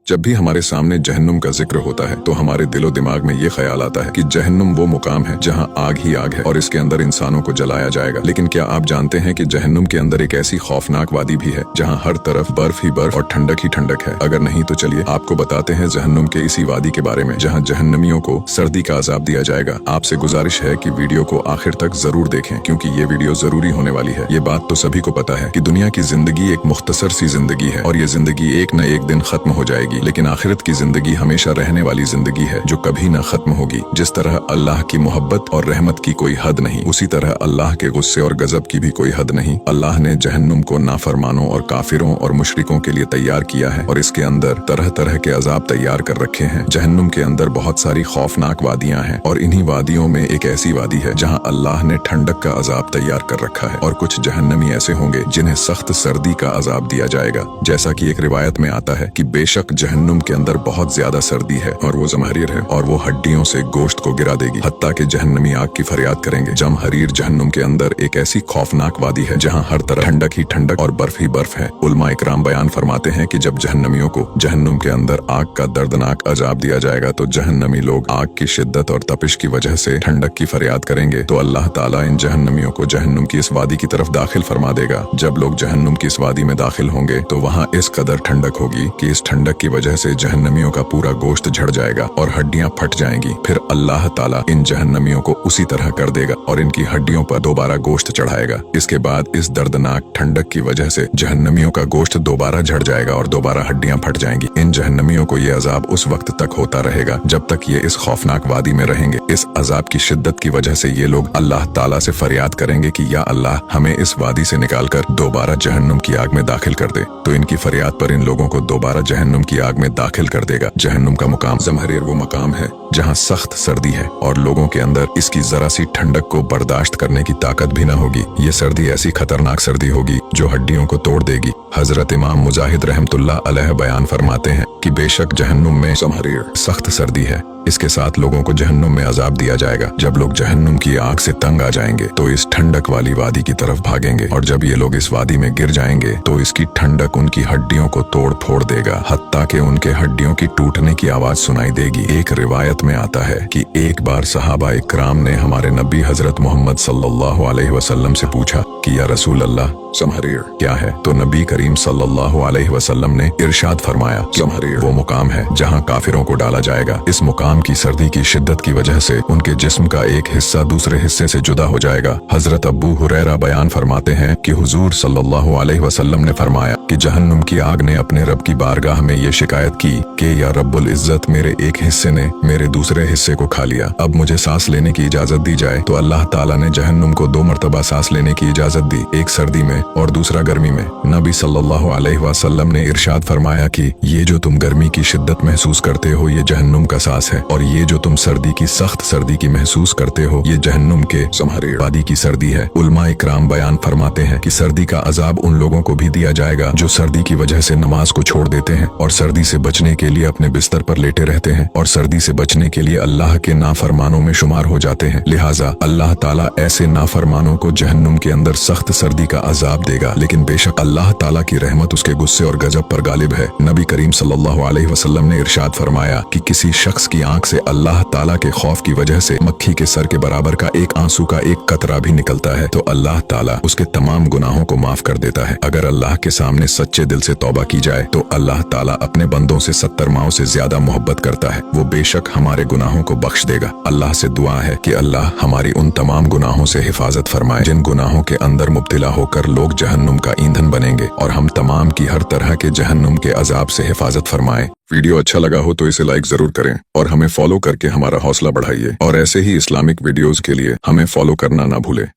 जब भी हमारे सामने जहन्नुम का जिक्र होता है तो हमारे दिलो दिमाग में ये ख्याल आता है कि जहन्नुम वो मुकाम है जहां आग ही आग है और इसके अंदर इंसानों को जलाया जाएगा। लेकिन क्या आप जानते हैं कि जहन्नुम के अंदर एक ऐसी खौफनाक वादी भी है जहां हर तरफ बर्फ ही बर्फ और ठंडक ही ठंडक है? अगर नहीं तो चलिए आपको बताते हैं जहन्नुम के इसी वादी के बारे में जहाँ जहन्नमियों को सर्दी का अजाब दिया जाएगा। आपसे गुजारिश है कि वीडियो को आखिर तक जरूर देखें क्योंकि ये वीडियो जरूरी होने वाली है। ये बात तो सभी को पता है कि दुनिया की जिंदगी एक मुख्तसर सी जिंदगी है और ये जिंदगी एक न एक दिन खत्म हो जाएगी, लेकिन आखिरत की जिंदगी हमेशा रहने वाली जिंदगी है जो कभी न खत्म होगी। जिस तरह अल्लाह की मोहब्बत और रहमत की कोई हद नहीं, उसी तरह अल्लाह के गुस्से और गजब की भी कोई हद नहीं। अल्लाह ने जहन्नुम को नाफरमानों और काफिरों और मुशरिकों के लिए तैयार किया है और इसके अंदर तरह तरह के अजाब तैयार कर रखे हैं। जहन्नुम के अंदर बहुत सारी खौफनाक वादियां हैं और इन्हीं वादियों में एक ऐसी वादी है जहां अल्लाह ने ठंडक का अजाब तैयार कर रखा है और कुछ जहन्नमी ऐसे होंगे जिन्हें सख्त सर्दी का अजाब दिया जाएगा। जैसा कि एक रिवायत में आता है कि बेशक जहन्नुम के अंदर बहुत ज्यादा सर्दी है और वो जमहरीर है और वो हड्डियों से गोश्त को गिरा देगी, हत्ता के जहन्नमी आग की फरियाद करेंगे। जमहरीर जहन्नुम के अंदर एक ऐसी खौफनाक वादी है जहां हर तरफ ठंडक ही ठंडक और बर्फ ही बर्फ है। उलमा इकराम बयान फरमाते हैं कि जब जहन्नमियों को जहन्नुम के अंदर आग का दर्दनाक अजाब दिया जाएगा तो जहन्नमी लोग आग की शिद्दत और तपिश की वजह से ठंडक की फरियाद करेंगे तो अल्लाह ताला इन जहन्नमियों को जहन्नुम की इस वादी की तरफ दाखिल फरमा देगा। जब लोग जहन्नुम की इस वादी में दाखिल होंगे तो वहाँ इस कदर ठंडक होगी कि इस ठंडक की वजह से जहन्नमियों का पूरा गोश्त झड़ जाएगा और हड्डियां फट जाएंगी। फिर अल्लाह ताला इन जहन्नमियों को उसी तरह कर देगा और इनकी हड्डियों पर दोबारा गोश्त चढ़ाएगा। इसके बाद इस दर्दनाक ठंडक की वजह से जहन्नमियों का गोश्त दोबारा झड़ जाएगा और दोबारा हड्डियां फट जाएंगी। इन जहन्नमियों को ये अजाब उस वक्त तक होता रहेगा जब तक ये इस खौफनाक वादी में रहेंगे। इस अजाब की शिद्दत की वजह से ये लोग अल्लाह ताला से फरियाद करेंगे कि या अल्लाह हमें इस वादी से निकालकर दोबारा जहन्नुम की आग में दाखिल कर दे। तो इनकी फरियाद पर इन लोगों को दोबारा जहन्नुम की आग में दाखिल कर देगा। जहन्नुम का मुकाम जमहरीर वो मकाम है जहाँ सख्त सर्दी है और लोगों के अंदर इसकी जरा सी ठंडक को बर्दाश्त करने की ताकत भी न होगी। ये सर्दी ऐसी खतरनाक सर्दी होगी जो हड्डियों को तोड़ देगी। हजरत इमाम मुजाहिद रहमतुल्लाह अलैह बयान फरमाते हैं कि बेशक जहन्नुम में जमहरीर सख्त सर्दी है, इसके साथ लोगों को जहन्नुम में अजाब दिया जाएगा। जब लोग जहन्नुम की आग से तंग आ जाएंगे तो इस ठंडक वाली वादी की तरफ भागेंगे और जब ये लोग इस वादी में गिर जाएंगे तो इसकी ठंडक उनकी हड्डियों को तोड़ फोड़ देगा, हत्ता के उनके हड्डियों की टूटने की आवाज सुनाई देगी। एक रिवायत में आता है कि एक बार सहाबा इकराम ने हमारे नबी हजरत मोहम्मद सल्लल्लाहु अलैहि वसल्लम से पूछा कि या रसूल अल्लाह जमहरीर क्या है? तो नबी करीम सल्लल्लाहु अलैहि वसल्लम ने इरशाद फरमाया, जमहरीर वो मुकाम है जहां काफिरों को डाला जाएगा। इस मुकाम की सर्दी की शिद्दत की वजह से उनके जिस्म का एक हिस्सा दूसरे हिस्से से जुदा हो जाएगा। हजरत अबू हुरैरा बयान फरमाते हैं कि हुजूर सल्लल्लाहु अलैहि वसल्लम ने फरमाया कि जहन्नुम की आग ने अपने रब की बारगाह में ये शिकायत की कि या रब्बुल इज्जत मेरे एक हिस्से ने मेरे दूसरे हिस्से को खा लिया, अब मुझे सांस लेने की इजाजत दी जाए। तो अल्लाह ताला ने जहन्नुम को 2 मरतबा सांस लेने की इजाजत दी, एक सर्दी में और दूसरा गर्मी में। नबी सल्लल्लाहु अलैहि वसल्लम ने इरशाद फरमाया कि ये जो तुम गर्मी की शिद्दत महसूस करते हो ये जहन्नुम का सांस है और ये जो तुम सर्दी की सख्त सर्दी की महसूस करते हो ये जहन्नुम के जमहरीर वादी की सर्दी है। उलमा इकराम बयान फरमाते हैं कि सर्दी का अजाब उन लोगों को भी दिया जाएगा जो सर्दी की वजह से नमाज को छोड़ देते हैं और सर्दी से बचने के लिए अपने बिस्तर पर लेटे रहते हैं और सर्दी से बचने के लिए अल्लाह के नाफरमानों में शुमार हो जाते हैं। लिहाजा अल्लाह ताला ऐसे नाफरमानों को जहन्नुम के अंदर सख्त सर्दी का अजाब देगा, लेकिन बेशक अल्लाह ताला की रहमत उसके गुस्से और गजब पर गालिब है। नबी करीम सल्लल्लाहु अलैहि वसल्लम ने इरशाद फरमाया कि किसी शख्स की आंख से अल्लाह ताला के खौफ की वजह से मक्खी के सर के बराबर का एक आंसू का एक कतरा भी निकलता है तो अल्लाह ताला उसके तमाम गुनाहों को माफ कर देता है। अगर अल्लाह के सामने सच्चे दिल से तौबा की जाए तो अल्लाह ताला अपने बंदों से 70 माओं से ज्यादा मोहब्बत करता है, वो बेशक हमारे गुनाहों को बख्श देगा। अल्लाह से दुआ है कि अल्लाह हमारी उन तमाम गुनाहों से हिफाजत फरमाए जिन गुनाहों के अंदर मुब्तिला होकर लोग जहन्नुम का ईंधन बनेंगे और हम तमाम की हर तरह के जहन्नुम के अजाब से हिफाजत फरमाए। वीडियो अच्छा लगा हो तो इसे लाइक जरूर करें और हमें फॉलो करके हमारा हौसला बढ़ाइए और ऐसे ही इस्लामिक वीडियोस के लिए हमें फॉलो करना ना भूलें।